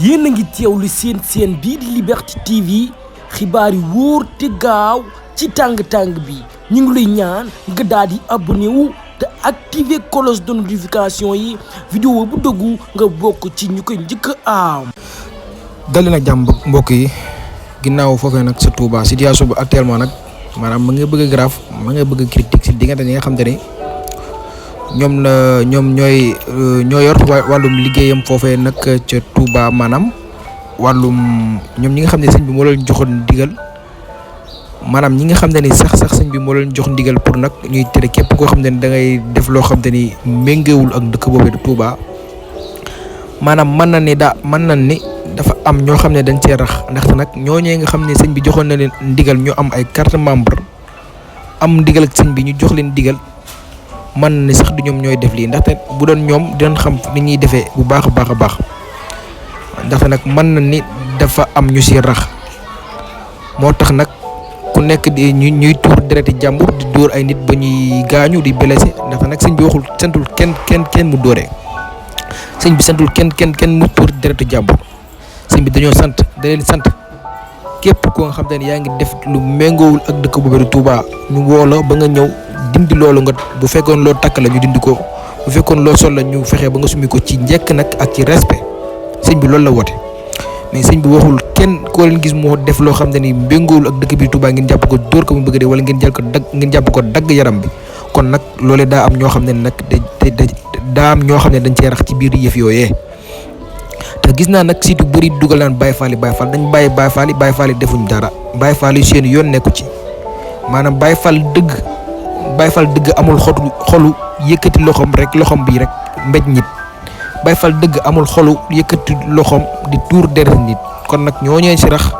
yéen a ngi teewlu seen bii di Liberté TV xibaar yi wóor te gaaw ci tàng-tàng bi ñu ngi lay ñaan nga daal di abonné wu te activer cloche de notification yi vidéo bu dëggu nga bokk ci ñu koy njëkk a am. dali nag jàmm mbokk yi ginnaaw foofee nag sa Touba situation bi actuellement nag maanaam ma nga bëgg a grave ma nga bëgg a critique si diggante ñi nga xam te ne ñoom ñoo yor wàllum liggéeyam foofee nag ca Touba maanaam wàllum ñoom ñi nga xam ne sëñ bi moo leen joxoon ndigal maanaam ñi nga xam ne ni sax sëñ bi moo leen jox ndigal pour nag ñuy tere képp koo xam ne da ngay def loo xam te ni méngewul ak dëkk boobee de Touba maanaam mën na ni dafa am ñoo xam ne dañ cee rax ndaxte nag ñooñee nga xam ne sëñ bi joxoon na leen ndigal ñu am ay carte membre am ndigal ak sëñ bi ñu jox leen ndigal mën na ni sax du ñoom ñooy def lii ndaxte bu doon ñoom dinañ xam ni ñuy defee bu baax a baax ndaxte nag mën na ni dafa am ñu si rax moo tax nag ku nekk di ñuy tuur dereti jàmbur di dóor ay nit ba ñuy gaañu di blessé ndaxte nag sëñ bi waxul santul kenn mu dóoree sëñ bi santul kenn mu tuur dereti jàmbur sëñ bi dañoo da leen sant képp koo nga xam te ne yaa ngi def lu méngoowul ak dëkk bu bëri Touba ñu woo la ba nga ñëw dindi loolu nga bu fekkoon loo takk la ñu dindi ko bu fekkoon loo sol la ñu fexe ba nga summi ko ci njëkk nag ak ci respect sëñ bi loolu la woote mais sëñ bi waxul kenn koo leen gis moo def loo xam te ni méngoowul ak dëkk bi Touba ngeen jàpp ko dóor ko mu bëgg de wala ngeen jàpp ko dagg yaram bi kon nag loolee daa am ñoo xam ne nag daa am ñoo xam ne dañ cee rax ci biir yëf yooyee te gis naa nag surtout bëri dugal naan Baye Fall dañ bàyyi Baye Fall defuñ dara Baye Fall yi seen yoon nekku ci maanaam Baye Fall dëgg amul xolu yëkkati loxoom bi rek mbéj nit Baye Fall dëgg amul xolu yëkkati loxoom di tuur deret nit kon nag ñooñee si rax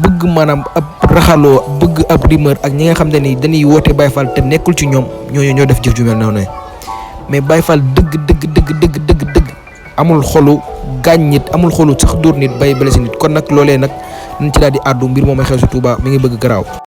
bëgg maanaam ab raxaloo bëgg ab rumeur ak ñi nga xam ne ni dañuy woote Baye Fall te nekkul ci ñoom ñoo def jëf ju mel noonu mais Baye Fall dëgg amul xolu gaañ nit amul xolu sax dóor nit bay blessé nit kon nag loolee nag nañ ci daal di àddu mbir moom xew si Touba mi ngi bëgg garaaw.